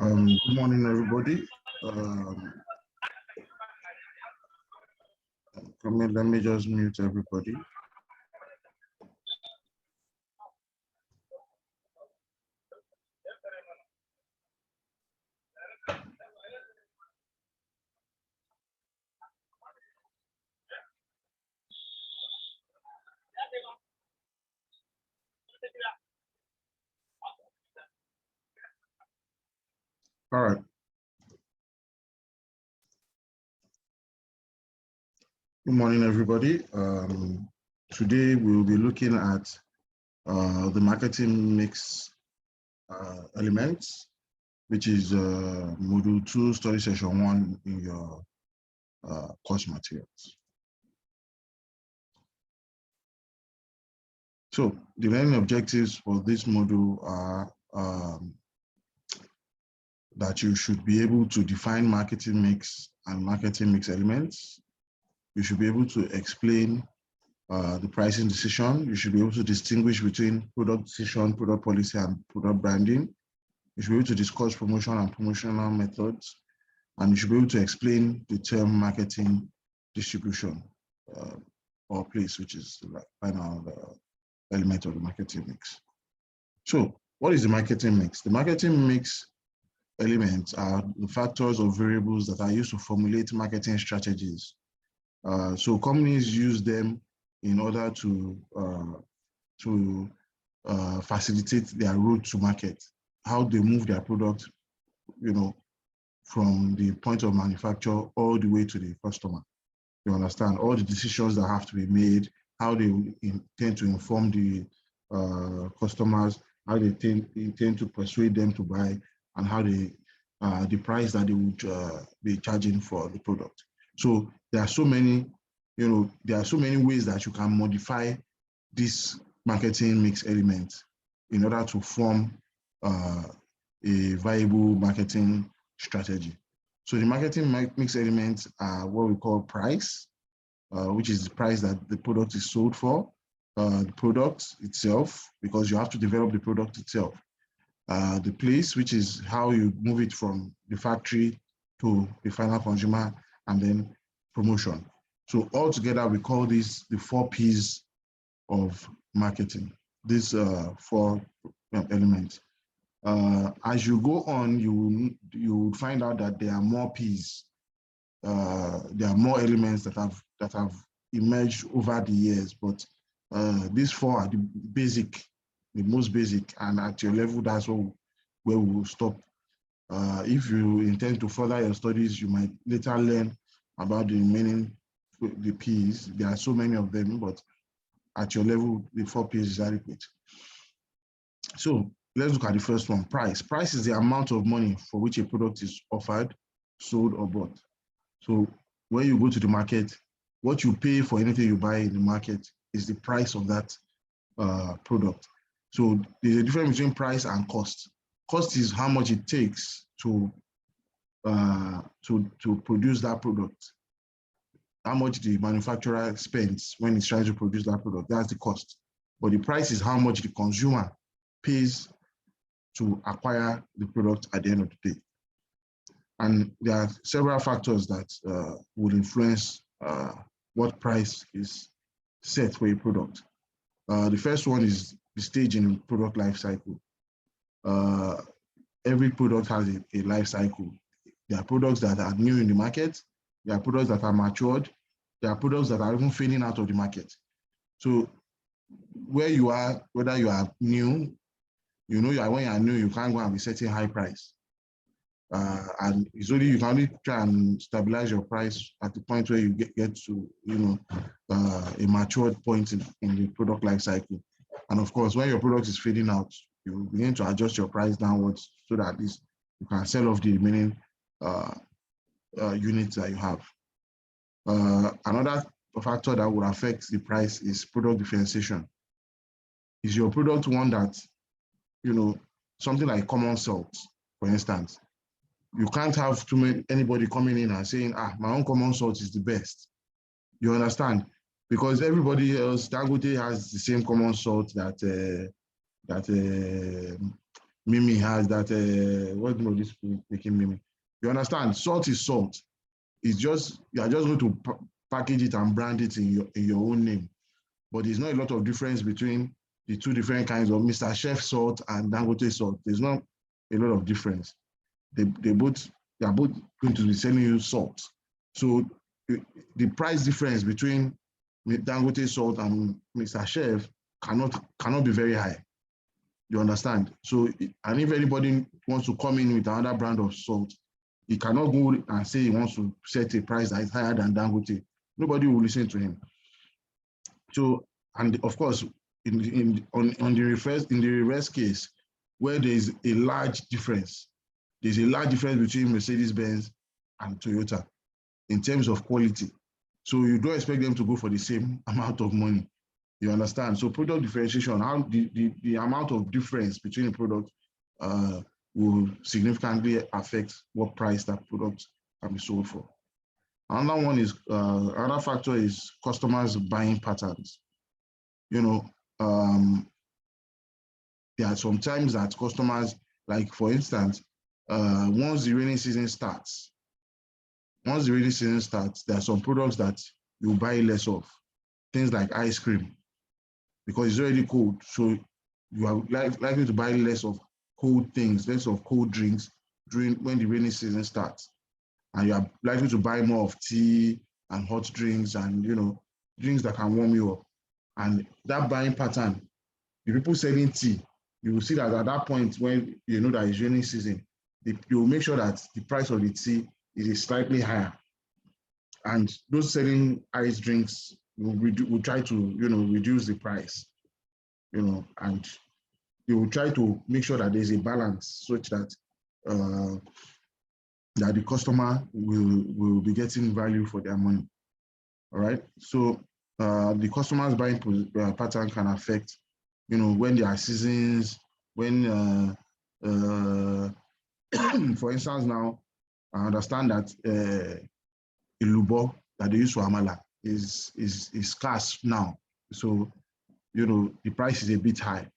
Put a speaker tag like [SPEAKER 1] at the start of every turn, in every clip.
[SPEAKER 1] Good morning, everybody. Let me just mute everybody. All right. Good morning, everybody. Today we will be looking at the marketing mix elements, which is Module 2, Study Session 1 in your course materials. So the learning objectives for this module are that you should be able to define marketing mix and marketing mix elements. You should be able to explain the pricing decision. You should be able to distinguish between product decision, product policy, and product branding. You should be able to discuss promotion and promotional methods. And you should be able to explain the term marketing distribution or place, which is the final element of the marketing mix. So what is the marketing mix? The marketing mix elements are the factors or variables that are used to formulate marketing strategies. So companies use them in order to facilitate their road to market, how they move their product, from the point of manufacture all the way to the customer. You understand all the decisions that have to be made, how they intend to inform the customers, how they intend to persuade them to buy, and how they the price that they would be charging for the product. So there are so many, there are so many ways that you can modify this marketing mix element in order to form a viable marketing strategy. So the marketing mix elements are what we call price, which is the price that the product is sold for, the product itself, because you have to develop the product itself. The place, which is how you move it from the factory to the final consumer, and then promotion. So altogether, we call this the 4 P's of marketing, these 4 elements. As you go on, you will find out that there are more P's. There are more elements that have emerged over the years, but these 4 are the most basic, and at your level, that's where we will stop. If you intend to further your studies, you might later learn about the remaining, the P's. There are so many of them, but at your level, the 4 P's is adequate. So let's look at the first one, price. Price is the amount of money for which a product is offered, sold, or bought. So when you go to the market, what you pay for anything you buy in the market is the price of that product. So there's a difference between price and cost. Cost is how much it takes to produce that product, how much the manufacturer spends when it's trying to produce that product. That's the cost. But the price is how much the consumer pays to acquire the product at the end of the day. And there are several factors that would influence what price is set for a product. The first one is the stage in the product life cycle. Every product has a life cycle. There are products that are new in the market. There are products that are matured. There are products that are even fading out of the market. So where you are, whether you are new, when you are new, you can't go and be setting high price. And it's only, you can only try and stabilize your price at the point where you get to, a matured point in the product life cycle. And of course, when your product is fading out, you begin to adjust your price downwards so that at least you can sell off the remaining units that you have. Another factor that would affect the price is product differentiation. Is your product one that, something like common salt, for instance? You can't have anybody coming in and saying, my own common salt is the best. You understand? Because everybody else, Dangote has the same common salt that Mimi has that, what do this making Mimi? You understand? Salt is salt. It's just, you are just going to package it and brand it in your own name. But there's not a lot of difference between the two different kinds of Mr. Chef salt and Dangote salt. There's not a lot of difference. They are both going to be selling you salt. So the price difference between Dangote salt and Mr. Chef cannot be very high. You understand? So, and if anybody wants to come in with another brand of salt, he cannot go and say he wants to set a price that is higher than Dangote. Nobody will listen to him. So, and of course, in the reverse case, where there is a large difference, there's a large difference between Mercedes-Benz and Toyota in terms of quality. So you don't expect them to go for the same amount of money. You understand? So product differentiation, how the amount of difference between the product will significantly affect what price that product can be sold for. Another one is, another factor is customers' buying patterns. You know, there are some times that customers, like for instance, once the rainy season starts, there are some products that you buy less of, things like ice cream, because it's already cold. So you are likely to buy less of cold things, less of cold drinks when the rainy season starts. And you are likely to buy more of tea and hot drinks and, you know, drinks that can warm you up. And that buying pattern, the people selling tea, you will see that at that point when you know that it's rainy season, you will make sure that the price of the tea is slightly higher. And those selling ice drinks will try to, you know, reduce the price, you know, and they will try to make sure that there's a balance such that that the customer will be getting value for their money. All right. So the customer's buying pattern can affect, you know, when there are seasons, when, for instance, now I understand that ilubo that they use for amala is scarce now. So, you know, the price is a bit high,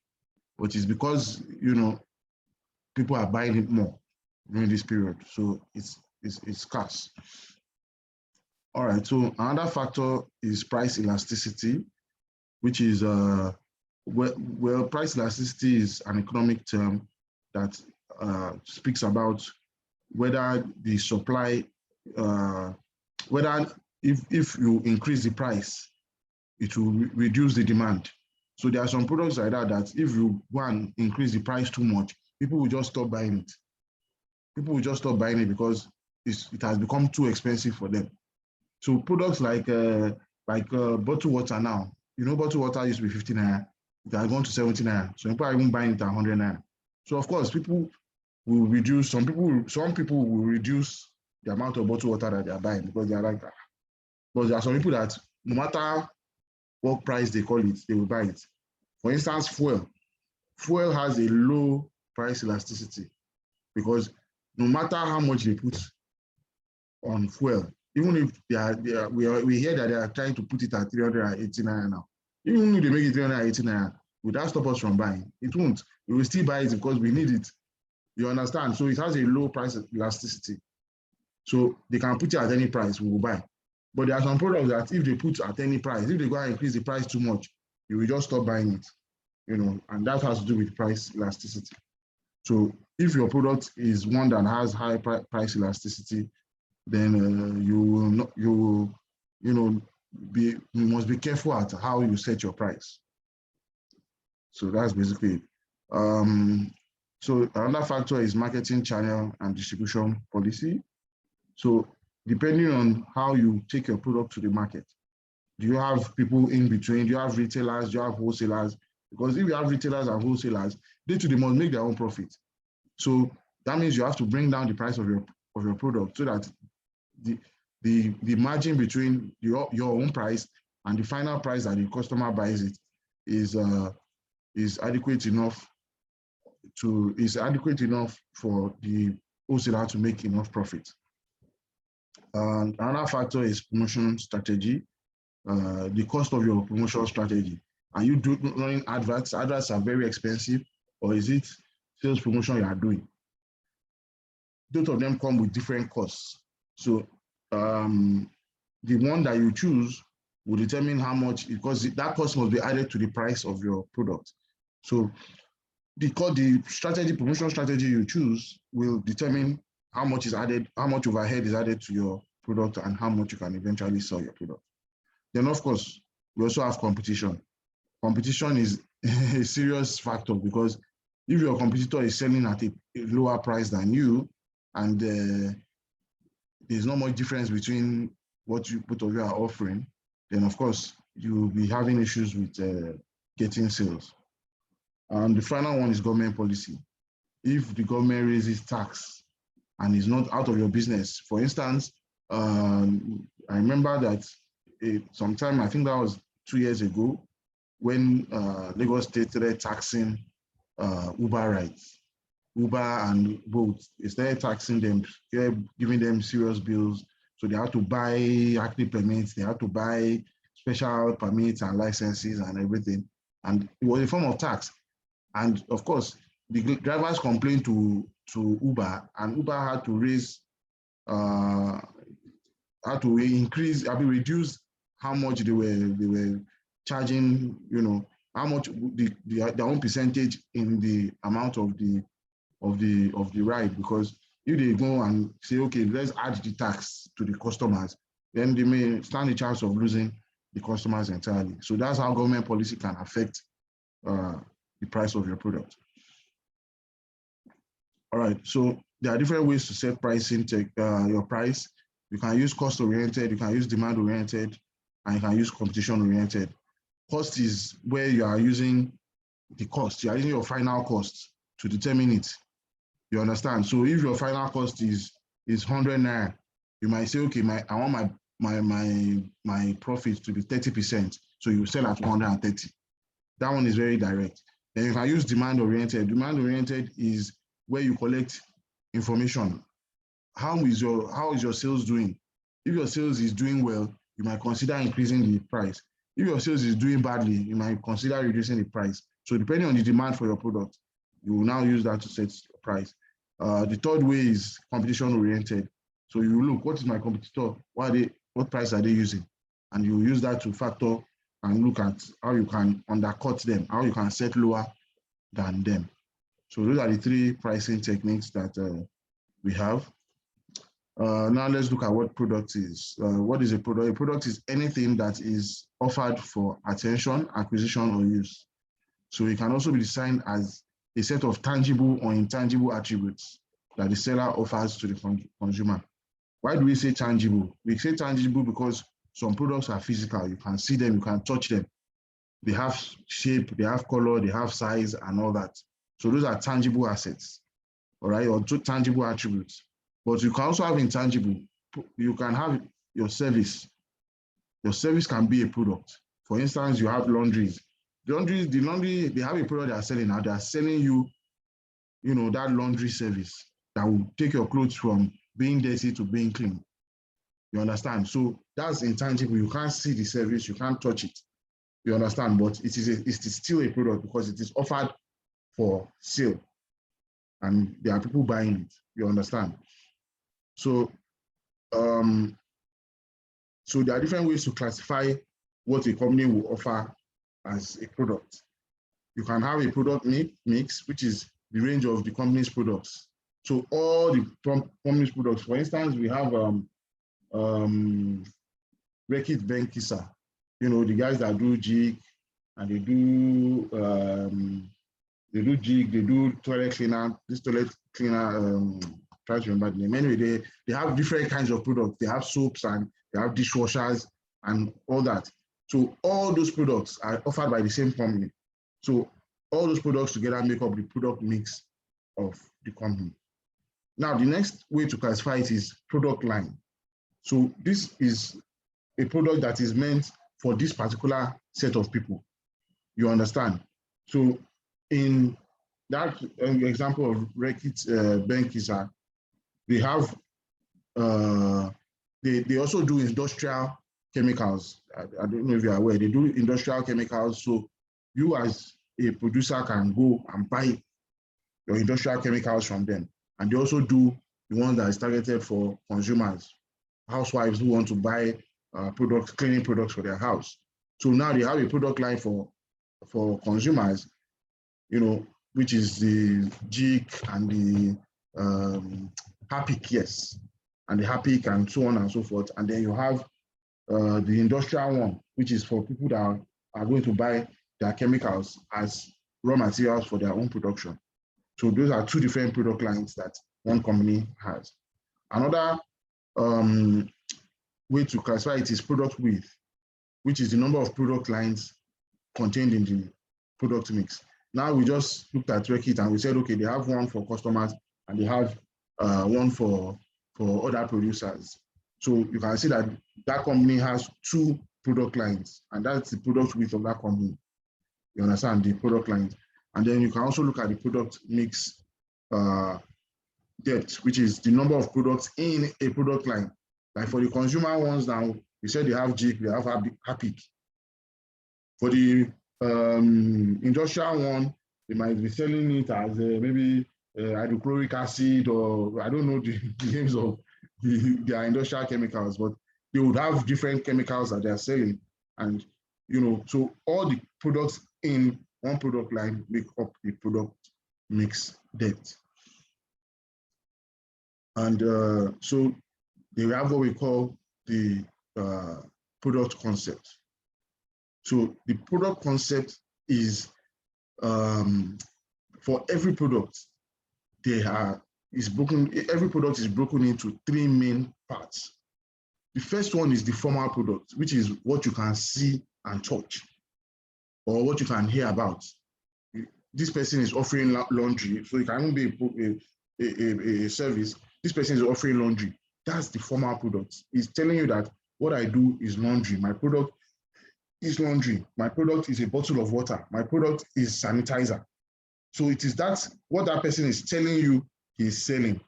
[SPEAKER 1] but it's because, you know, people are buying it more during this period. So it's scarce. All right, so another factor is price elasticity, which is, well, price elasticity is an economic term that speaks about whether the supply, whether if you increase the price, it will reduce the demand. So there are some products like that if you go and increase the price too much, people will just stop buying it. People will just stop buying it because it has become too expensive for them. So products like bottled water now, you know, bottled water used to be 50 naira, it has gone to 70 naira. So people are even buying it at 100 naira. So of course, people will reduce, some people will reduce the amount of bottled water that they are buying because they are like that. But there are some people that no matter what price they call it, they will buy it. For instance, fuel. Fuel has a low price elasticity because no matter how much they put on fuel, even if we hear that they are trying to put it at 380 naira now, even if they make it 380 naira, would that stop us from buying? It won't. We will still buy it because we need it. You understand? So it has a low price elasticity. So they can put it at any price, we will buy. But there are some products that if they put at any price, if they go and increase the price too much, you will just stop buying it, you know, and that has to do with price elasticity. So if your product is one that has high price elasticity, then you must be careful at how you set your price. So that's basically it. So another factor is marketing channel and distribution policy. So depending on how you take your product to the market, do you have people in between? Do you have retailers? Do you have wholesalers? Because if you have retailers and wholesalers, they too, they must make their own profit. So that means you have to bring down the price of your product so that the margin between your own price and the final price that the customer buys it is adequate enough for the wholesaler to make enough profit. Another factor is promotion strategy, the cost of your promotional strategy. Are you running adverts? Adverts are very expensive, or is it sales promotion you are doing. Both of them come with different costs. So the one that you choose will determine how much, because that cost must be added to the price of your product. So the promotional strategy you choose will determine how much is added, how much overhead is added to your product, and how much you can eventually sell your product. Then, of course, we also have competition. Competition is a serious factor, because if your competitor is selling at a lower price than you, and there's not much difference between what you both of you are offering, then of course you'll be having issues with getting sales. And the final one is government policy. If the government raises tax and is not out of your business, for instance, I remember that sometime, I think that was 2 years ago, when Lagos State started taxing Uber rides. Uber and Bolt, they started taxing them, giving them serious bills. So they had to buy active permits, they had to buy special permits and licenses and everything. And it was a form of tax. And of course, the drivers complained to Uber, and Uber had to reduce how much they were charging, how much their own percentage in the amount of the ride, because if they go and say, okay, let's add the tax to the customers, then they may stand a chance of losing the customers entirely. So that's how government policy can affect the price of your product. All right, so there are different ways to set pricing, your price. You can use cost-oriented, you can use demand-oriented, and you can use competition-oriented. Cost is where you are using the cost, you are using your final cost to determine it. You understand? So if your final cost is 100 naira, you might say, okay, I want my profit to be 30%, so you sell at 130. That one is very direct. Then you can use demand-oriented. Demand-oriented is where you collect information. How is your sales doing? If your sales is doing well, you might consider increasing the price. If your sales is doing badly, you might consider reducing the price. So depending on the demand for your product, you will now use that to set your price. The third way is competition-oriented. So you look, what is my competitor? What price are they using? And you use that to factor and look at how you can undercut them, how you can set lower than them. So those are the three pricing techniques that we have. Now let's look at what product is. What is a product? A product is anything that is offered for attention, acquisition, or use. So it can also be defined as a set of tangible or intangible attributes that the seller offers to the consumer. Why do we say tangible? We say tangible because some products are physical. You can see them, you can touch them. They have shape, they have color, they have size, and all that. So those are tangible assets, all right, or tangible attributes. But you can also have intangible. You can have your service. Your service can be a product. For instance, you have laundries. The laundry, they have a product they are selling now. They are selling you, that laundry service that will take your clothes from being dirty to being clean. You understand? So that's intangible. You can't see the service, you can't touch it. You understand? But it is still a product because it is offered for sale, and there are people buying it. You understand? So, so there are different ways to classify what a company will offer as a product. You can have a product mix, which is the range of the company's products. So all the company's products, for instance, we have Rekit Benkisa, the guys that do jig, and they do jig, they do toilet cleaner, this toilet cleaner, try to remember the name. Anyway, they have different kinds of products. They have soaps and they have dishwashers and all that. So all those products are offered by the same company. So all those products together make up the product mix of the company. Now, the next way to classify it is product line. So this is a product that is meant for this particular set of people. You understand? So in that example of Rekit Benkisa, they have, they also do industrial chemicals. I don't know if you're aware, they do industrial chemicals. So you as a producer can go and buy your industrial chemicals from them. And they also do the one that is targeted for consumers, housewives who want to buy products, cleaning products for their house. So now they have a product line for consumers, you know, which is the Jig and the Harpic, yes, and the Harpic and so on and so forth. And then you have the industrial one, which is for people that are going to buy their chemicals as raw materials for their own production. So those are two different product lines that one company has. Another way to classify it is product width, which is the number of product lines contained in the product mix. Now we just looked at Reckitt and we said, okay, they have one for customers and they have one for other producers. So you can see that that company has two product lines, and that's the product width of that company. You understand, the product lines. And then you can also look at the product mix depth, which is the number of products in a product line. Like for the consumer ones now, we said they have Jig, they have Harpic. For the industrial one, they might be selling it as maybe hydrochloric acid, or I don't know the names of their industrial chemicals, but they would have different chemicals that they're selling. And, you know, so all the products in one product line make up the product mix depth. And so they have what we call the product concept. So the product concept is for every product, every product is broken into three main parts. The first one is the formal product, which is what you can see and touch, or what you can hear about. This person is offering laundry, so it can be a service. This person is offering laundry. That's the formal product. It's telling you that what I do is laundry. My product is laundry. My product is a bottle of water. My product is sanitizer. So it is what that person is telling you he's selling.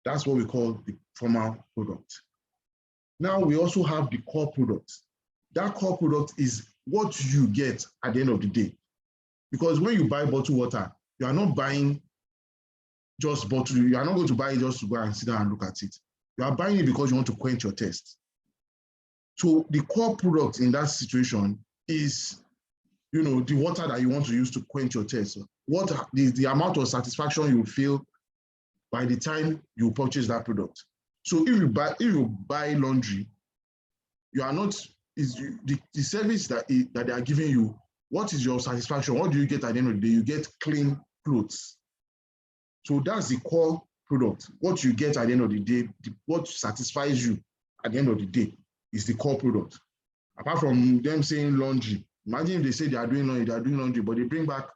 [SPEAKER 1] That's what we call the formal product. Now we also have the core product. That core product is what you get at the end of the day. Because when you buy bottled water, you are not buying just bottle. You are not going to buy it just to go and sit down and look at it. You are buying it because you want to quench your thirst. So the core product in that situation is, you know, the water that you want to use to quench your thirst. What the amount of satisfaction you feel by the time you purchase that product. So if you buy laundry, you are not the service that they are giving you. What is your satisfaction? What do you get at the end of the day? You get clean clothes. So that's the core product. What you get at the end of the day, what satisfies you at the end of the day is the core product. Apart from them saying laundry, imagine if they say they are doing laundry, but they bring back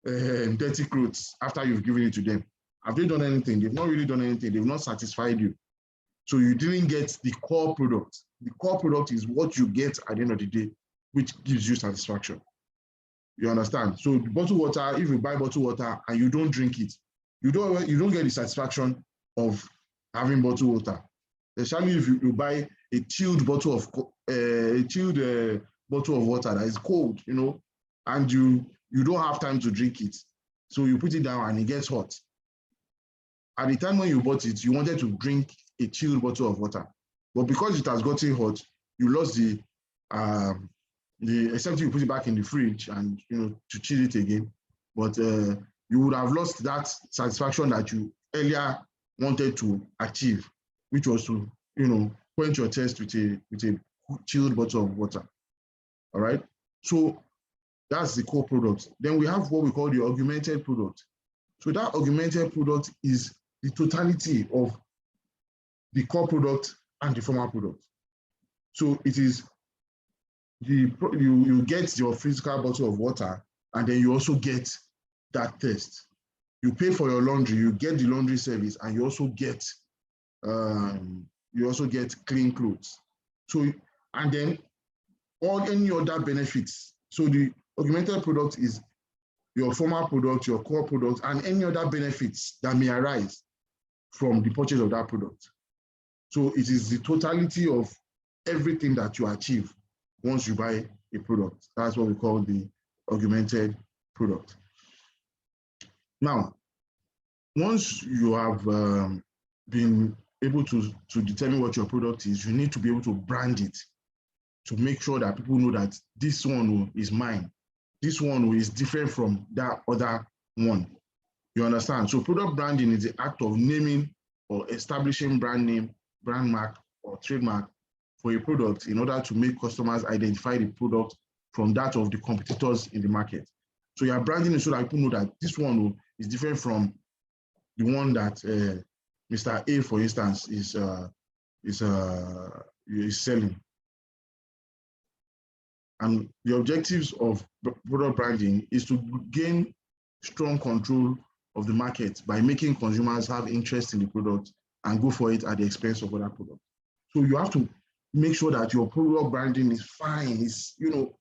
[SPEAKER 1] dirty clothes after you've given it to them. Have they done anything? They've not really done anything. They've not satisfied you. So you didn't get the core product. The core product is what you get at the end of the day, which gives you satisfaction. You understand? So the bottled water, if you buy bottled water and you don't drink it, you don't get the satisfaction of having bottled water. Especially if you buy a chilled bottle of water that is cold, you know, and you don't have time to drink it. So you put it down and it gets hot. At the time when you bought it, you wanted to drink a chilled bottle of water. But because it has gotten hot, you lost except you put it back in the fridge and, you know, to chill it again. But you would have lost that satisfaction that you earlier wanted to achieve, which was to, you know, quench your thirst with a chilled bottle of water. All right. So that's the core product. Then we have what we call the augmented product. So that augmented product is the totality of the core product and the formal product. So it is you get your physical bottle of water, and then you also get that thirst. You pay for your laundry, you get the laundry service, and you also get clean clothes. So, and then any other benefits. So the augmented product is your formal product, your core product, and any other benefits that may arise from the purchase of that product. So it is the totality of everything that you achieve once you buy a product. That's what we call the augmented product. Now, once you have been able to determine what your product is, you need to be able to brand it to make sure that people know that this one is mine. This one is different from that other one. You understand? So product branding is the act of naming or establishing brand name, brand mark, or trademark for a product in order to make customers identify the product from that of the competitors in the market. So you are branding it so that people know that this one is different from the one that Mr. A, for instance, is selling. And the objectives of product branding is to gain strong control of the market by making consumers have interest in the product and go for it at the expense of other products. So you have to make sure that your product branding is fine. It's, you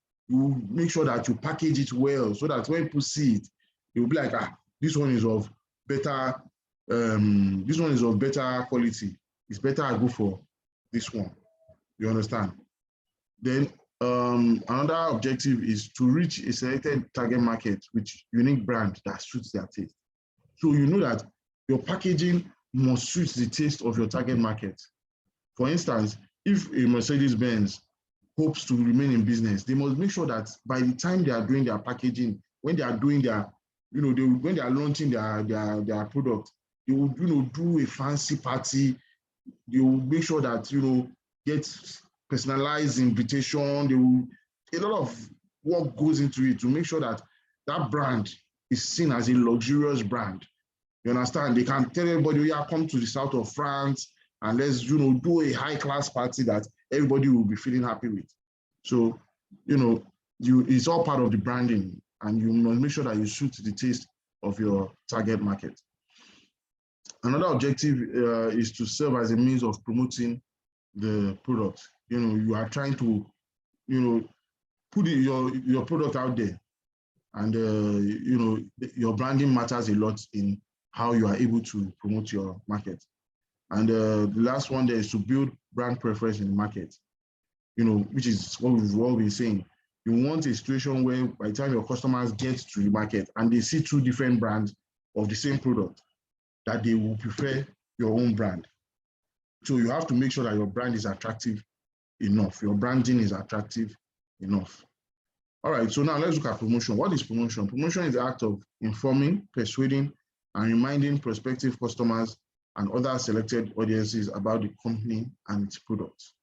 [SPEAKER 1] make sure that you package it well so that when people see it, it will be like, this one is of better, quality. It's better I go for this one. You understand? Then another objective is to reach a selected target market with unique brand that suits their taste. So you know that your packaging must suit the taste of your target market. For instance, if a Mercedes-Benz hopes to remain in business, they must make sure that by the time they are doing their packaging, when they are doing their, when they are launching their product, they will, do a fancy party. They will make sure that, get personalized invitation. They will, a lot of work goes into it to make sure that that brand is seen as a luxurious brand. You understand? They can tell everybody, yeah, come to the south of France and let's, do a high-class party that everybody will be feeling happy with. So, it's all part of the branding, and you must make sure that you suit the taste of your target market. Another objective is to serve as a means of promoting the product. You are trying to, put your product out there, and your branding matters a lot in how you are able to promote your market. And the last one there is to build brand preference in the market, which is what we've all been saying. You want a situation where by the time your customers get to the market and they see two different brands of the same product, that they will prefer your own brand. So you have to make sure that your brand is attractive enough. Your branding is attractive enough. All right, so now let's look at promotion. What is promotion? Promotion is the act of informing, persuading, and reminding prospective customers and other selected audiences about the company and its products.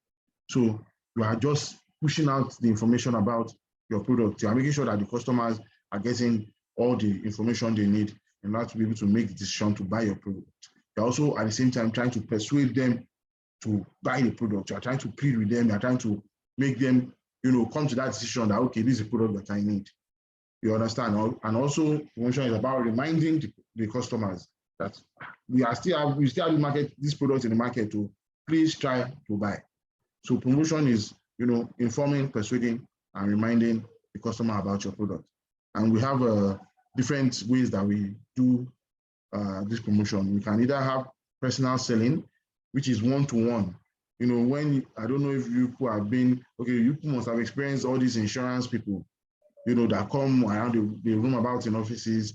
[SPEAKER 1] So you are just pushing out the information about your product. You are making sure that the customers are getting all the information they need in order to be able to make the decision to buy your product. You're also at the same time trying to persuade them to buy the product. You're trying to plead with them. You're trying to make them, come to that decision that, okay, this is a product that I need. You understand? And also, promotion is about reminding the customers that we still have the market, this product in the market, to please try to buy. So promotion is, informing, persuading, and reminding the customer about your product. And we have different ways that we do this promotion. We can either have personal selling, which is one-to-one. When, I don't know if you have been, okay, you must have experienced all these insurance people, that come around the room about in offices,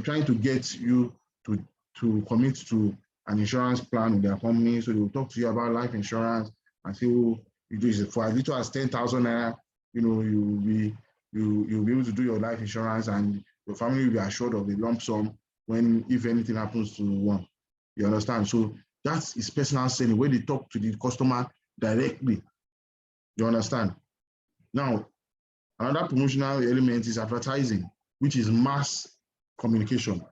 [SPEAKER 1] trying to get you to commit to an insurance plan with their company. So they will talk to you about life insurance and say, oh, you do it for as little as 10,000 naira, you'll be able to do your life insurance, and your family will be assured of a lump sum if anything happens to one. You understand? So that is personal selling, where they talk to the customer directly. You understand? Now, another promotional element is advertising, which is mass communication.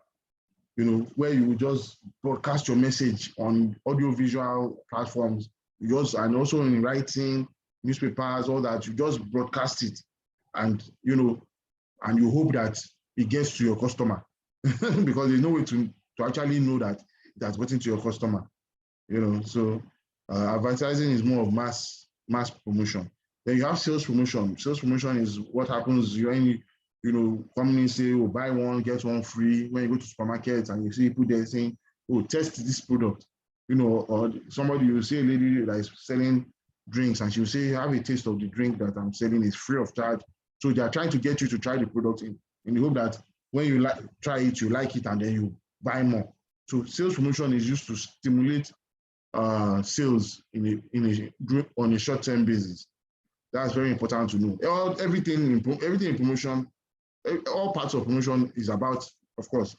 [SPEAKER 1] Where you just broadcast your message on audiovisual platforms, and also in writing, newspapers, all that. You just broadcast it, and and you hope that it gets to your customer, because there's no way to actually know that it has gotten to your customer. So advertising is more of mass promotion. Then you have sales promotion. Sales promotion is what happens when companies say, oh, buy one, get one free. When you go to supermarkets and you see people there saying, oh, test this product, or somebody, you see a lady that is selling drinks and she'll say, have a taste of the drink that I'm selling, is free of charge. So they are trying to get you to try the product in the hope that when you try it, you like it, and then you buy more. So sales promotion is used to stimulate sales on a short-term basis. That's very important to know. Everything in promotion, all parts of promotion is about, of course,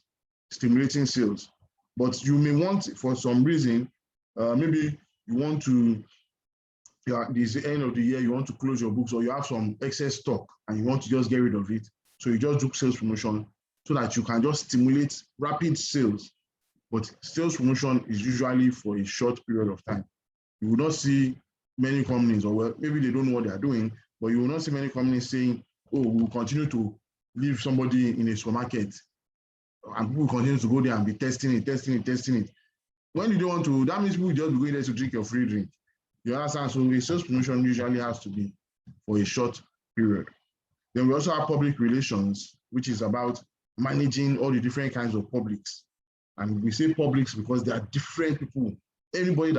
[SPEAKER 1] stimulating sales. But you may want, for some reason, maybe you want to, this is the end of the year, you want to close your books, or you have some excess stock and you want to just get rid of it. So you just do sales promotion so that you can just stimulate rapid sales. But sales promotion is usually for a short period of time. You will not see many companies, or well, maybe they don't know what they are doing, but you will not see many companies saying, oh, we will continue to leave somebody in a supermarket and people continue to go there and be testing it. When you don't want to, that means people just be going there to drink your free drink. You understand? So a sales promotion usually has to be for a short period. Then we also have public relations, which is about managing all the different kinds of publics. And we say publics because there are different people. Anybody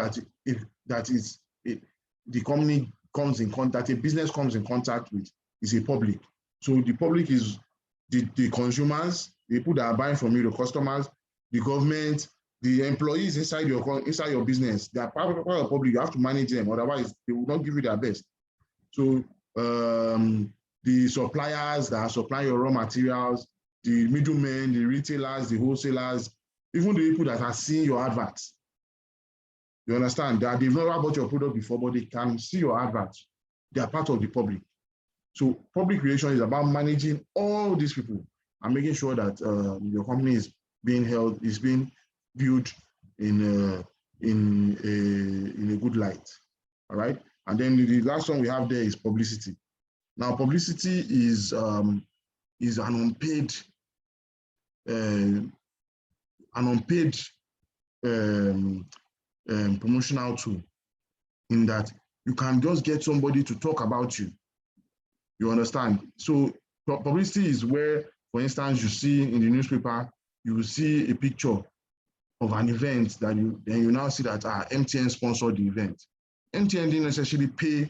[SPEAKER 1] the company comes in contact, a business comes in contact with, is a public. So the public is the consumers, the people that are buying from you, the customers, the government, the employees inside your business. They are part of the public. You have to manage them, otherwise they will not give you their best. So the suppliers that are supplying your raw materials, the middlemen, the retailers, the wholesalers, even the people that are seeing your adverts. You understand that they've never bought your product before, but they can see your adverts. They are part of the public. So public relations is about managing all these people and making sure that your company is being viewed in a good light. All right. And then the last one we have there is publicity. Now, publicity is an unpaid promotional tool, in that you can just get somebody to talk about you. You understand? So publicity is where, for instance, you see in the newspaper, you will see a picture of an event that you now see that MTN sponsored the event. MTN didn't necessarily pay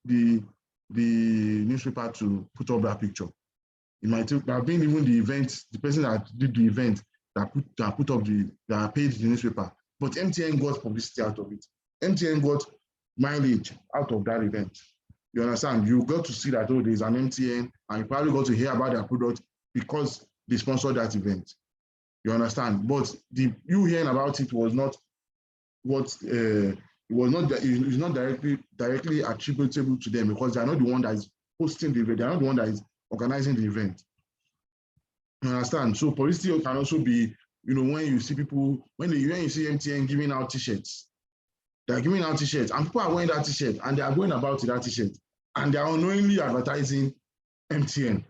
[SPEAKER 1] the newspaper to put up that picture. It might have been even the person that did the event that paid the newspaper. But MTN got publicity out of it. MTN got mileage out of that event. You understand? You got to see that, oh, there's an MTN, and you probably got to hear about their product because they sponsored that event. You understand? But you hearing about it was not what it is not directly attributable to them, because they are not the one that is hosting the event. They are not the one that is organizing the event. You understand? So publicity can also be, when you see people, when you see MTN giving out t-shirts, they're giving out t-shirts, and people are wearing that t-shirt, and they are going about that t-shirt, and they are unknowingly advertising MTN.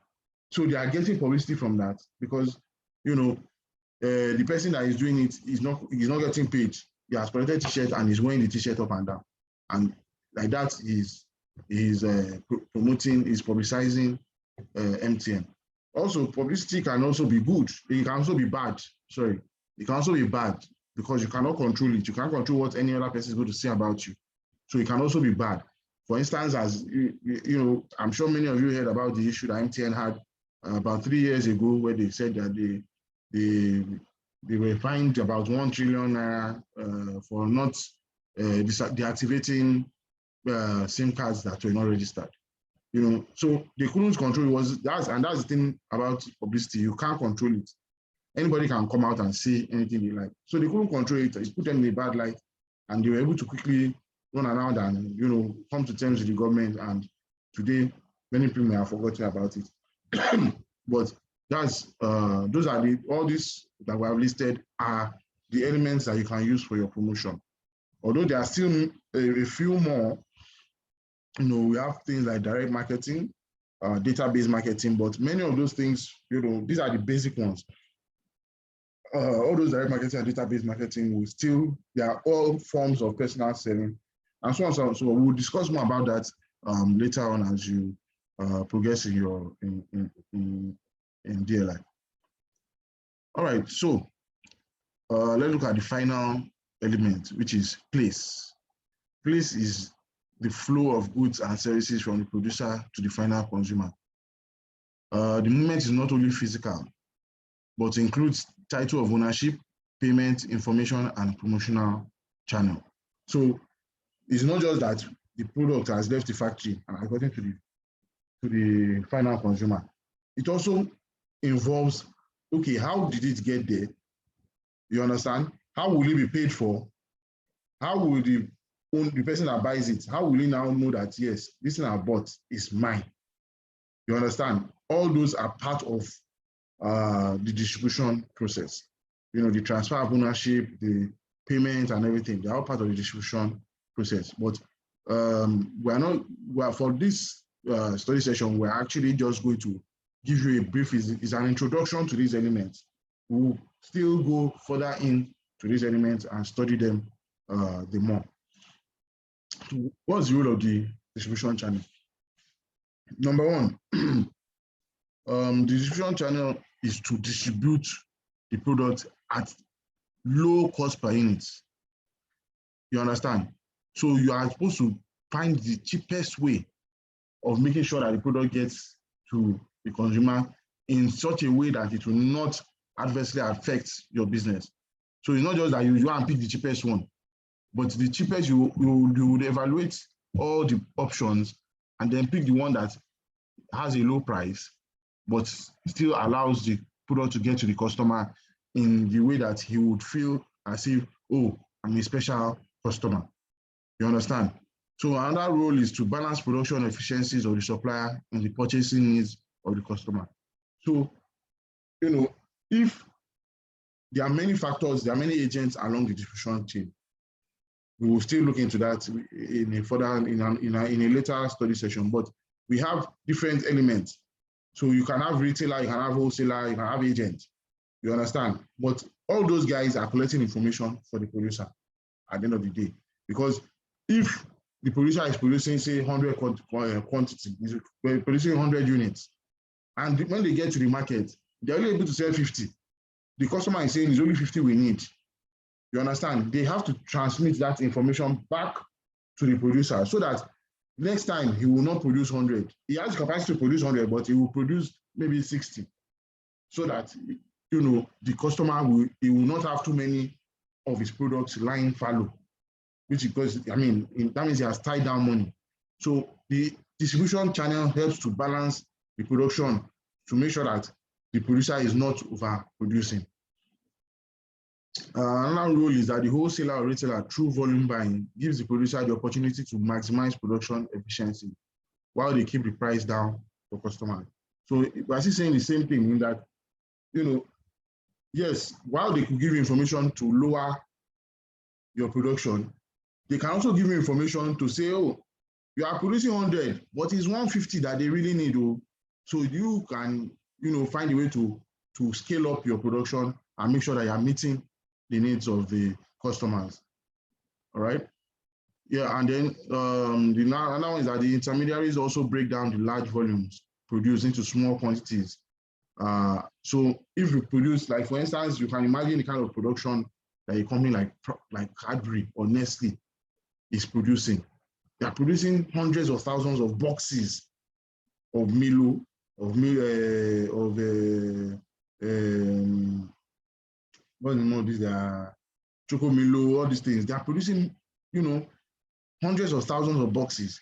[SPEAKER 1] So they are getting publicity from that, because the person that is doing it is not getting paid. He has collected t-shirt and is wearing the t-shirt up and down, and like that is publicizing MTN. Also, publicity can also be good. It can also be bad. Sorry, it can also be bad because you cannot control it. You can't control what any other person is going to say about you. So it can also be bad. For instance, as I'm sure many of you heard about the issue that MTN had about 3 years ago, where they said that they were fined about 1 trillion for not deactivating SIM cards that were not registered. So they couldn't control it. That's the thing about publicity. You can't control it. Anybody can come out and say anything they like. So they couldn't control it. It put them in a bad light, and they were able to quickly run around and come to terms with the government. And today, many people may have forgotten about it. But those are all these that we have listed are the elements that you can use for your promotion. Although there are still a few more. We have things like direct marketing, database marketing, but many of those things, these are the basic ones. All those direct marketing and database marketing they are all forms of personal selling, and so on. So we'll discuss more about that later on as you progress in your in DLI. All right, so let's look at the final element, which is place. Place is the flow of goods and services from the producer to the final consumer. The movement is not only physical, but includes title of ownership, payment, information, and promotional channel. So it's not just that the product has left the factory and according to the final consumer. It also involves, okay, how did it get there? You understand? How will it be paid for? How will the person that buys it, how will he now know that, yes, this thing I bought is mine? You understand? All those are part of the distribution process. You know, the transfer of ownership, the payment and everything, they're all part of the distribution process. But for this study session, we're actually just going to give you a brief, is an introduction to these elements. We'll still go further into these elements and study them the more. What's the role of the distribution channel? Number one, the distribution channel is to distribute the product at low cost per unit. You understand? So you are supposed to find the cheapest way of making sure that the product gets to the consumer in such a way that it will not adversely affect your business. So it's not just that you want to pick the cheapest one, but the cheapest you would evaluate all the options and then pick the one that has a low price, but still allows the product to get to the customer in the way that he would feel as if, oh, I'm a special customer. You understand? So another role is to balance production efficiencies of the supplier and the purchasing needs of the customer. So, you know, if there are many factors, there are many agents along the distribution chain, we will still look into that in a later study session, but we have different elements. So you can have retailer, you can have wholesaler, you can have agent, you understand? But all those guys are collecting information for the producer at the end of the day. Because if the producer is producing, say, 100 quantity, is producing 100 units, and when they get to the market, they're only able to sell 50. The customer is saying it's only 50 we need. You understand? They have to transmit that information back to the producer so that next time he will not produce 100. He has the capacity to produce 100, but he will produce maybe 60. So that, you know, the customer will not have too many of his products lying fallow, which because, I mean, that means he has tied down money. So the distribution channel helps to balance the production to make sure that the producer is not overproducing. Another role is that the wholesaler or retailer, through volume buying, gives the producer the opportunity to maximize production efficiency while they keep the price down for customers. So we're still saying the same thing in that, you know, yes, while they could give you information to lower your production, they can also give you information to say, oh, you are producing 100, but it's 150 that they really need. Oh. So you can, you know, find a way to scale up your production and make sure that you are meeting the needs of the customers. All right. Yeah, and then another one is that the intermediaries also break down the large volumes produced into small quantities. So if you produce, like for instance, you can imagine the kind of production that a company like Cadbury or Nestle is producing. They are producing hundreds of thousands of boxes of Milo, what's the name of these? Choco Milo, all these things. They are producing, you know, hundreds of thousands of boxes.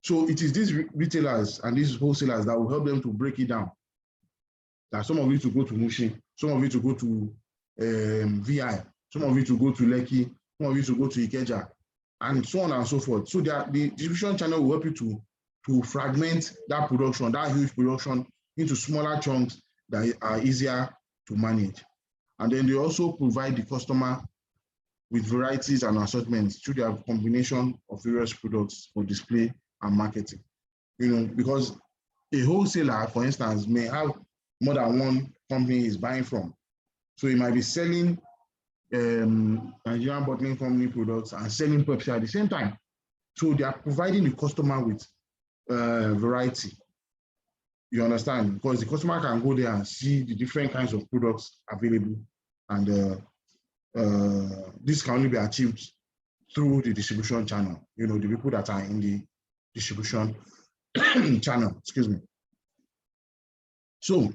[SPEAKER 1] So it is these retailers and these wholesalers that will help them to break it down. That some of it to go to Mushi, some of it to go to VI, some of it to go to Lekki, some of it to go to Ikeja, and so on and so forth. So the distribution channel will help you to fragment that production, that huge production, into smaller chunks that are easier to manage. And then they also provide the customer with varieties and assortments through their combination of various products for display and marketing. You know, because a wholesaler, for instance, may have more than one company is buying from. So he might be selling Nigerian bottling company products and selling Pepsi at the same time. So they are providing the customer with variety. You understand? Because the customer can go there and see the different kinds of products available. And this can only be achieved through the distribution channel. You know, the people that are in the distribution channel, excuse me. So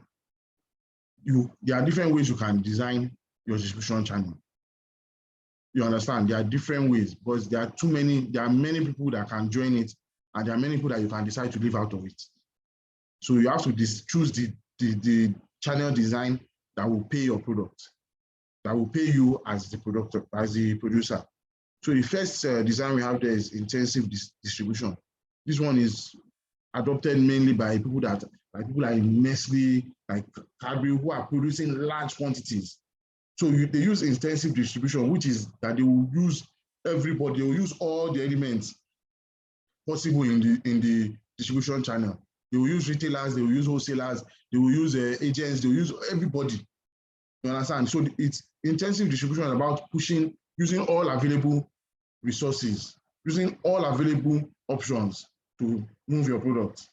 [SPEAKER 1] there are different ways you can design your distribution channel. You understand? There are different ways, but there are many people that can join it, and there are many people that you can decide to leave out of it. So you have to choose the channel design that will pay your product, that will pay you as the producer. So the first design we have there is intensive distribution. This one is adopted mainly by people like Nestle, like Cadbury, who are producing large quantities. So they use intensive distribution, which is that they will use everybody, they will use all the elements possible in the distribution channel. They will use retailers, they will use wholesalers, they will use agents, they will use everybody. You understand? So it's intensive distribution about using all available resources, using all available options to move your product.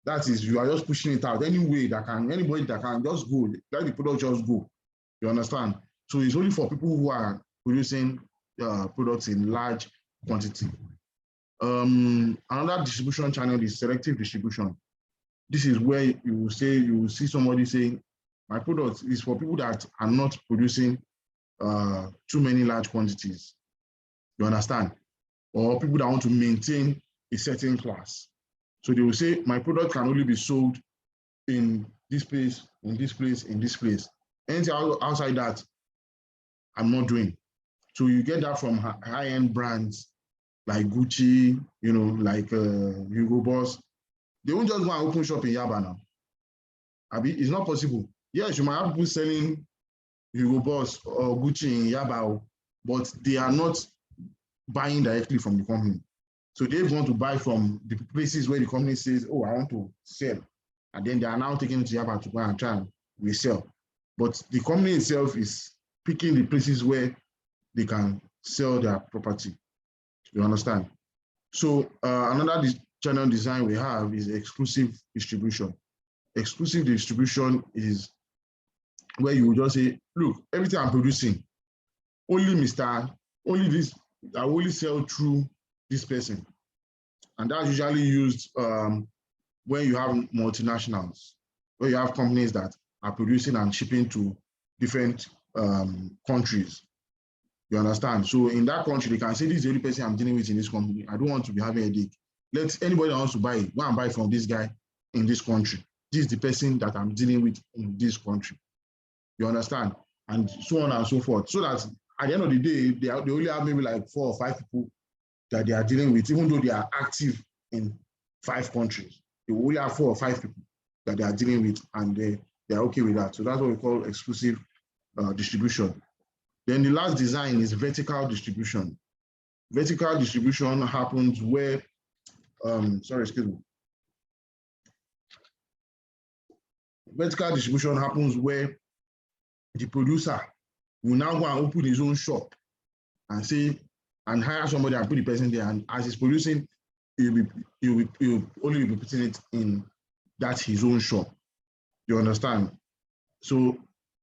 [SPEAKER 1] That is, you are just pushing it out anybody that can just go, let the product just go. You understand? So it's only for people who are producing products in large quantity. Another distribution channel is selective distribution. This is where you will see somebody saying, my product is for people that are not producing too many large quantities. You understand? Or people that want to maintain a certain class. So they will say, my product can only be sold in this place, in this place, in this place. Anything outside that, I'm not doing. So you get that from high-end brands like Gucci, like Hugo Boss. They won't just go and open shop in Yaba now. It's not possible. Yes, you might have people selling Hugo Boss or Gucci in Yaba, but they are not buying directly from the company. So they want to buy from the places where the company says, oh, I want to sell. And then they are now taking it to Yaba to go and try and resell. But the company itself is picking the places where they can sell their property. You understand? So another channel design we have is exclusive distribution. Exclusive distribution is where you will just say, look, everything I'm producing, only this, I will only sell through this person. And that's usually used when you have multinationals, where you have companies that are producing and shipping to different countries. You understand? So in that country, they can say, this is the only person I'm dealing with in this company. I don't want to be having a headache. Let anybody that wants to buy it, go and buy from this guy in this country. This is the person that I'm dealing with in this country. You understand? And so on and so forth. So that at the end of the day, they only have maybe like 4 or 5 people that they are dealing with, even though they are active in 5 countries. They only have 4 or 5 people that they are dealing with, and they are okay with that. So that's what we call exclusive distribution. Then the last design is vertical distribution. Vertical distribution happens where, Vertical distribution happens where the producer will now go and open his own shop and say, and hire somebody and put the person there. And as he's producing, he'll only be putting it in his own shop. You understand? So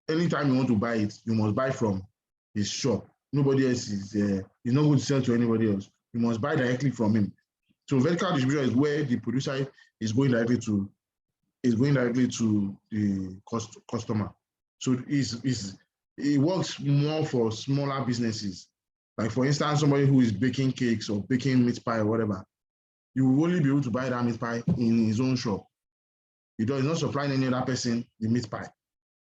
[SPEAKER 1] anytime you want to buy it, you must buy from his shop. Nobody else is he's not going to sell to anybody else. You must buy directly from him. So vertical distribution is where the producer is going directly to the customer. So it works more for smaller businesses. Like for instance, somebody who is baking cakes or baking meat pie or whatever, you will only be able to buy that meat pie in his own shop. He's not supplying any other person the meat pie.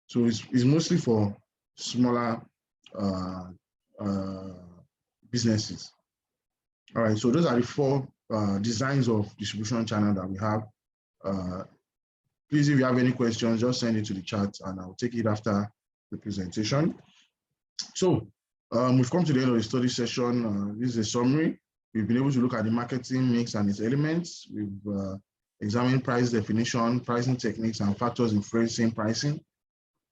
[SPEAKER 1] So it's mostly for smaller businesses. All right, so those are the 4 designs of distribution channel that we have. Please, if you have any questions, just send it to the chat and I'll take it after the presentation. So we've come to the end of the study session. This is a summary. We've been able to look at the marketing mix and its elements. We've examined price definition, pricing techniques, and factors influencing pricing.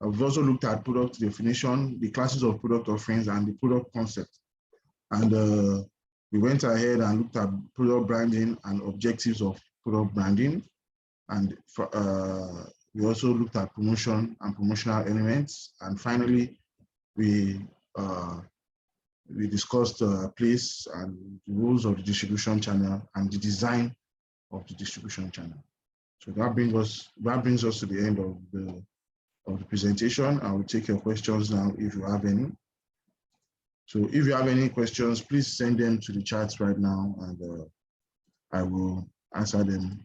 [SPEAKER 1] We've also looked at product definition, the classes of product offerings, and the product concept. And we went ahead and looked at product branding and objectives of product branding. And we also looked at promotion and promotional elements. And finally, we discussed place and the rules of the distribution channel and the design of the distribution channel. So that brings us to the end of the presentation. I will take your questions now if you have any. So if you have any questions, please send them to the chat right now, and I will answer them.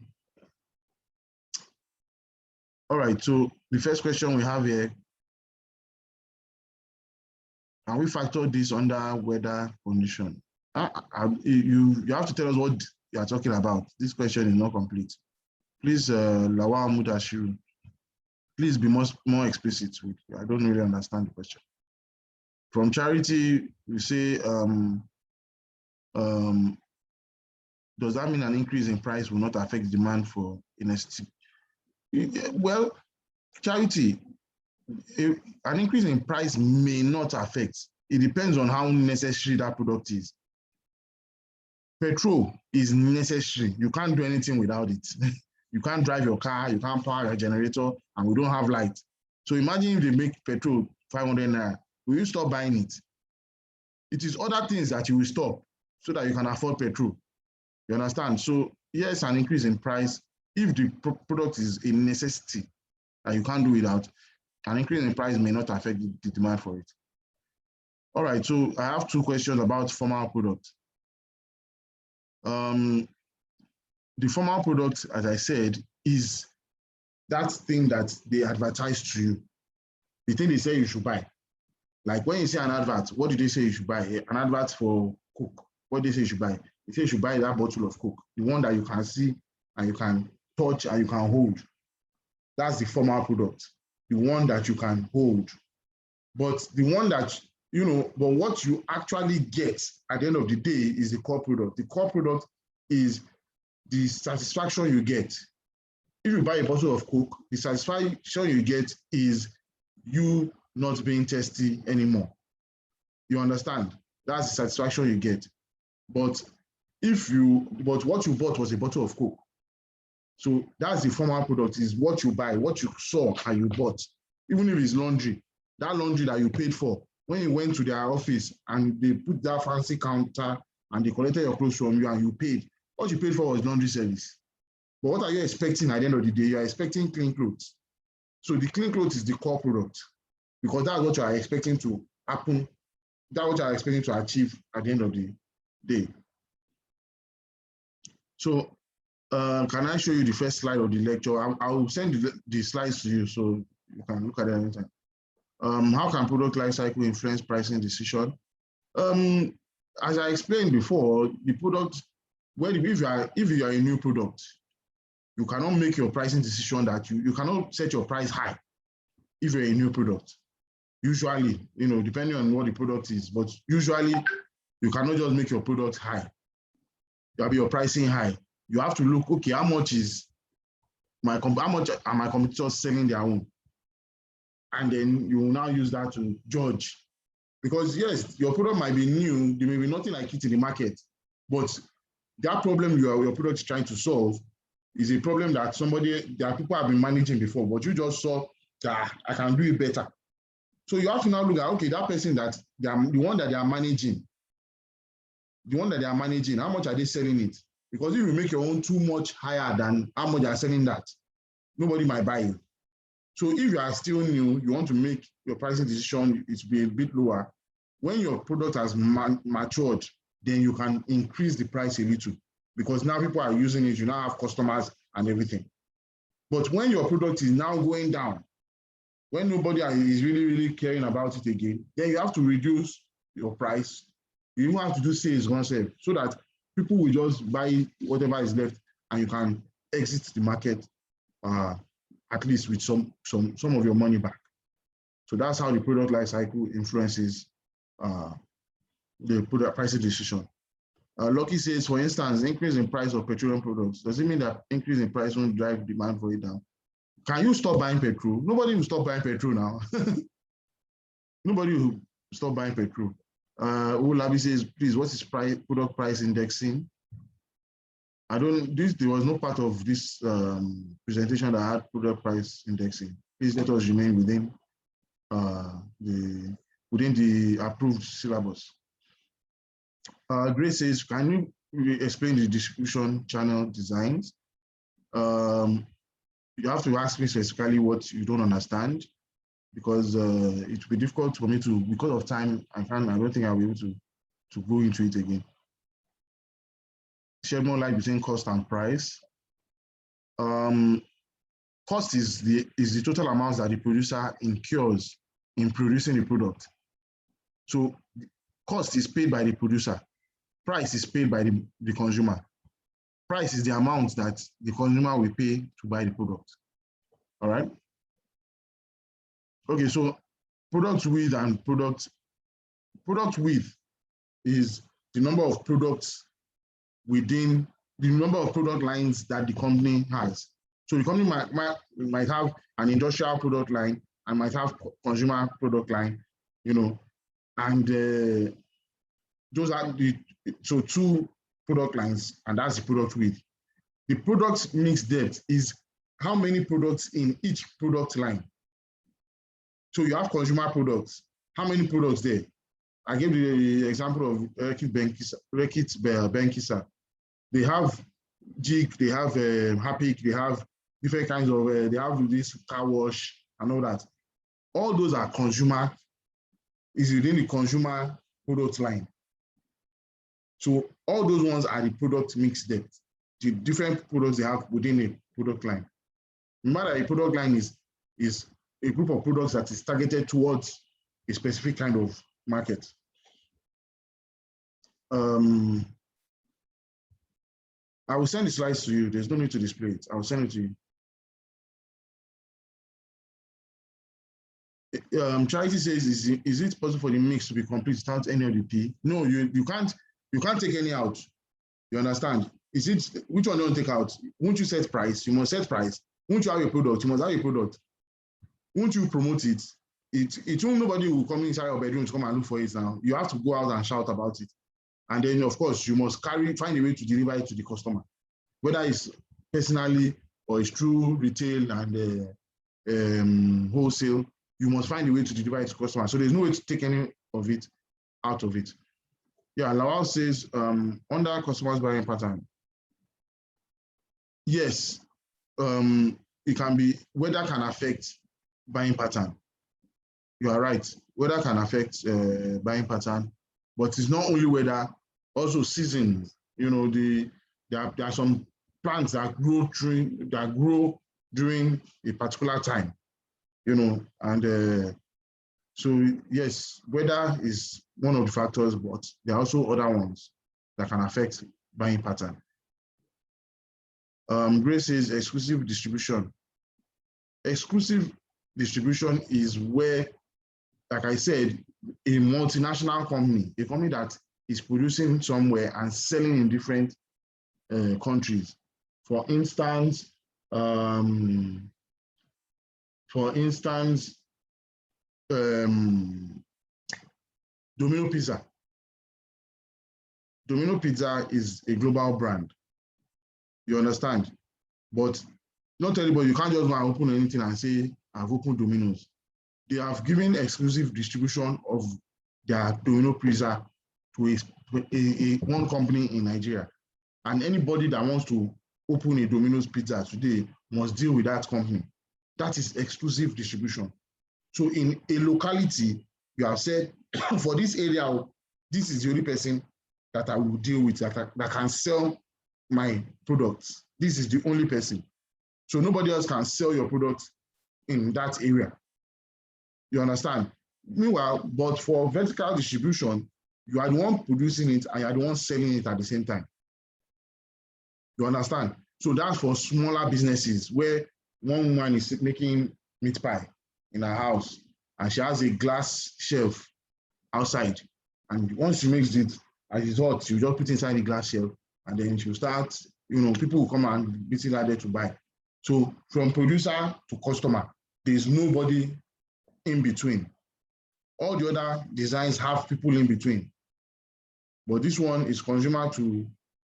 [SPEAKER 1] All right, so the first question we have here, can we factor this under weather condition? You have to tell us what you are talking about. This question is not complete. Please, Lawal Mudashiru, please be more explicit. I don't really understand the question. From Charity, we say, does that mean an increase in price will not affect demand for NST? Well, Charity, an increase in price may not affect. It depends on how necessary that product is. Petrol is necessary. You can't do anything without it. You can't drive your car, you can't power your generator, and we don't have light. So imagine if they make petrol 500 naira, will you stop buying it? It is other things that you will stop so that you can afford petrol. You understand? So yes, an increase in price, if the product is a necessity that you can't do without, an increase in price may not affect the demand for it. All right, so I have two questions about formal product. The formal product, as I said, is that thing that they advertise to you, the thing they say you should buy. Like when you see an advert, what do they say you should buy? An advert for Coke, what do they say you should buy? They say you should buy that bottle of Coke, the one that you can see and you can touch and you can hold. That's the formal product, the one that you can hold. But the one that, but what you actually get at the end of the day is the core product. The core product is the satisfaction you get. If you buy a bottle of Coke, the satisfaction you get is you not being thirsty anymore. You understand? That's the satisfaction you get. But what you bought was a bottle of Coke. So that's the formal product, is what you buy, what you saw and you bought. Even if it's laundry, that laundry that you paid for, when you went to their office and they put that fancy counter and they collected your clothes from you and you paid, what you paid for was laundry service. But what are you expecting at the end of the day? You're expecting clean clothes. So the clean clothes is the core product, because that's what you are expecting to happen. That's what you are expecting to achieve at the end of the day. So can I show you the first slide of the lecture? I will send the slides to you so you can look at it anytime. How can product life cycle influence pricing decision? As I explained before, the product, if you are a new product, you cannot make your pricing decision that you cannot set your price high if you're a new product. Usually, depending on what the product is, but usually you cannot just make your product high. You have your pricing high. You have to look, okay, how much are my competitors selling their own? And then you will now use that to judge. Because yes, your product might be new, there may be nothing like it in the market, but that problem your product is trying to solve is a problem that people have been managing before, but you just saw that I can do it better. So you have to now look at, okay, that person the one that they are managing, how much are they selling it? Because if you make your own too much higher than how much they are selling that, nobody might buy you. So if you are still new, you want to make your pricing decision, it will be a bit lower. When your product has matured, then you can increase the price a little, because now people are using it, you now have customers and everything. But when your product is now going down, when nobody is really, really caring about it again, then you have to reduce your price. You even have to do sales concept so that people will just buy whatever is left and you can exit the market at least with some of your money back. So that's how the product life cycle influences the product pricing decision. Lucky says, for instance, increase in price of petroleum products. Does it mean that increase in price won't drive demand for it down? Can you stop buying petrol? Nobody will stop buying petrol now. Nobody will stop buying petrol. Ulabi says, please, what is product price indexing? There was no part of this presentation that had product price indexing. Please let us remain within the approved syllabus. Grace says, can you explain the distribution channel designs? You have to ask me specifically what you don't understand. because it will be difficult for me to, because of time, I don't think I'll be able to go into it again. Shed more light between cost and price. Cost is the total amount that the producer incurs in producing the product. So cost is paid by the producer. Price is paid by the consumer. Price is the amount that the consumer will pay to buy the product. All right. Okay, so product width and product width is the number of products within the number of product lines that the company has. So the company might have an industrial product line and might have consumer product line, you know, and those are so two product lines, and that's the product width. The product mix depth is how many products in each product line. So you have consumer products. How many products there? I gave the example of Rekit Benkisa. They have Jig, they have Hapik, they have different kinds of, they have this car wash and all that. All those are consumer, is within the consumer product line. So all those ones are the product mix depth, the different products they have within a product line. Remember that a product line is a group of products that is targeted towards a specific kind of market. I will send the slides to you. There's no need to display it. I will send it to you. Charity says, is it possible for the mix to be complete without any of the P? No, you can't take any out. You understand? Is it, which one don't take out? Won't you set price? You must set price. Won't you have a product? You must have a product. Won't you promote it? It won't, nobody will come inside your bedroom to come and look for it now. You have to go out and shout about it. And then, of course, you must find a way to deliver it to the customer, whether it's personally or it's through retail and wholesale. You must find a way to deliver it to customer. So there's no way to take any of it out of it. Yeah, Lawal says, under customers' buying pattern, yes, it can be, weather can affect buying pattern. You are right, weather can affect buying pattern, but it's not only weather, also seasons. You know, there are some plants that grow during a particular time, you know, and so yes, weather is one of the factors, but there are also other ones that can affect buying pattern. Grace says exclusive distribution. Exclusive distribution is where, like I said, a multinational company, a company that is producing somewhere and selling in different countries. For instance, Domino Pizza. Domino Pizza is a global brand. You understand? But not everybody, you can't just go and open anything and say, I've opened Domino's. They have given exclusive distribution of their Domino Pizza to one company in Nigeria. And anybody that wants to open a Domino's Pizza today must deal with that company. That is exclusive distribution. So in a locality, you have said, for this area, this is the only person that I will deal with that can sell my products. This is the only person. So nobody else can sell your products in that area. You understand? Meanwhile, but for vertical distribution, you are the one producing it and you are the one selling it at the same time. You understand? So that's for smaller businesses where one woman is making meat pie in her house and she has a glass shelf outside. And once she makes it, as it's hot, she'll just put it inside the glass shelf and then she'll start, you know, people will come and visit her there to buy. So from producer to customer, there's nobody in between. All the other designs have people in between. But this one is consumer to,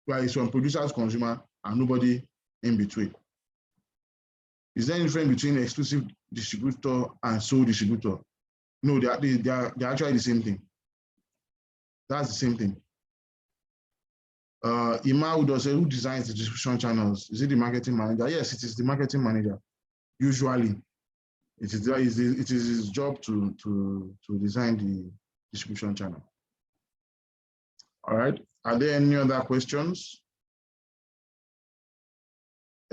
[SPEAKER 1] well, it's from producer to consumer and nobody in between. Is there any difference between exclusive distributor and sole distributor? No, they're actually the same thing. That's the same thing. Ima would say, who designs the distribution channels? Is it the marketing manager? Yes, it is the marketing manager, usually. It is his job to design the distribution channel. All right. Are there any other questions?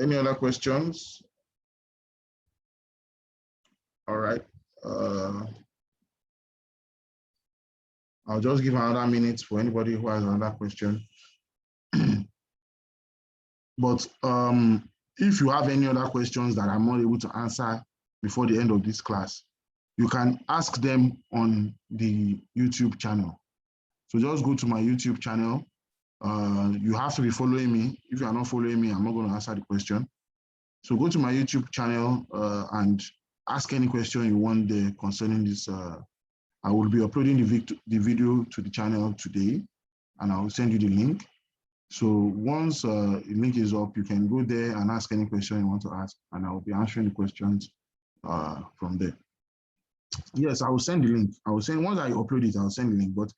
[SPEAKER 1] Any other questions? All right. I'll just give another minute for anybody who has another question. But if you have any other questions that I'm not able to answer before the end of this class, you can ask them on the YouTube channel. So just go to my YouTube channel. You have to be following me. If you are not following me, I'm not going to answer the question. So go to my YouTube channel and ask any question you want there concerning this. I will be uploading the video to the channel today, and I will send you the link. So once the link is up, you can go there and ask any question you want to ask, and I will be answering the questions from there. Yes, I will send the link. I will send, once I upload it, I'll send the link, but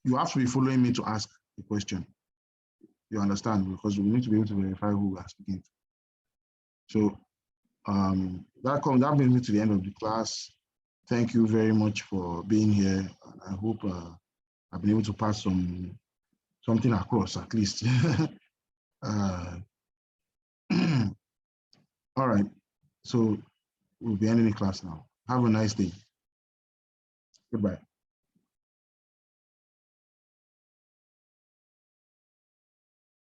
[SPEAKER 1] you have to be following me to ask the question. You understand? Because we need to be able to verify who we are speaking to. So that brings me to the end of the class. Thank you very much for being here. I hope I've been able to pass something across at least. All right, so we'll be ending the class now. Have a nice day. Goodbye.